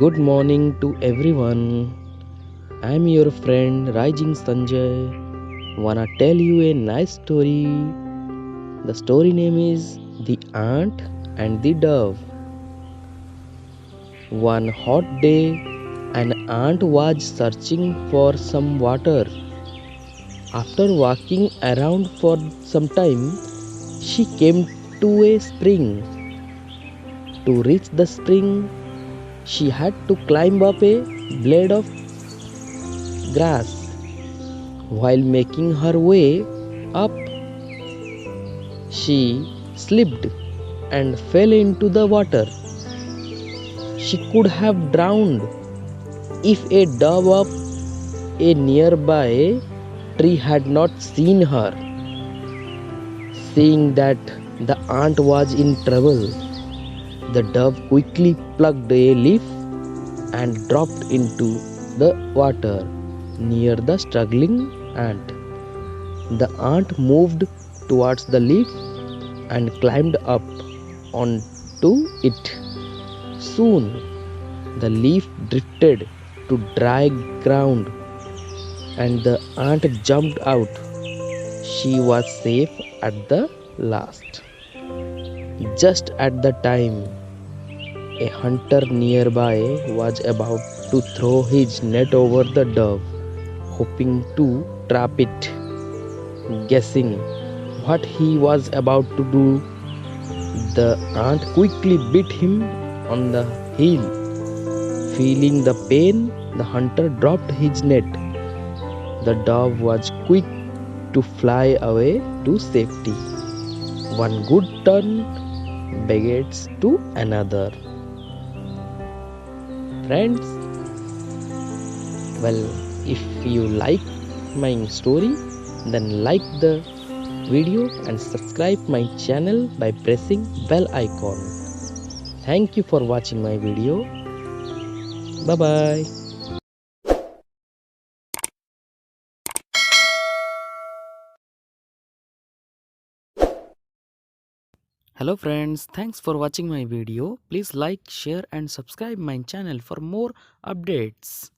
Good morning to everyone. I'm your friend Rising Sanjay. Wanna tell you a nice story. The story name is The Ant and the Dove. One hot day, an ant was searching for some water. After walking around for some time, she came to a spring. To reach the spring, she had to climb up a blade of grass. While making her way up, she slipped and fell into the water. She could have drowned if a dove up a nearby tree had not seen her. Seeing that the ant was in trouble, the dove quickly plucked a leaf and dropped into the water near the struggling ant. The ant moved towards the leaf and climbed up onto it. Soon the leaf drifted to dry ground and the ant jumped out. She was safe at the last. Just at the time, a hunter nearby was about to throw his net over the dove, hoping to trap it. Guessing what he was about to do, the ant quickly bit him on the heel. Feeling the pain, the hunter dropped his net. The dove was quick to fly away to safety. One good turn begets to another. Friends, well, if you like my story, then like the video and subscribe my channel by pressing bell icon. Thank you for watching my video. Bye bye. Hello friends, thanks for watching my video. Please like, share and subscribe my channel for more updates.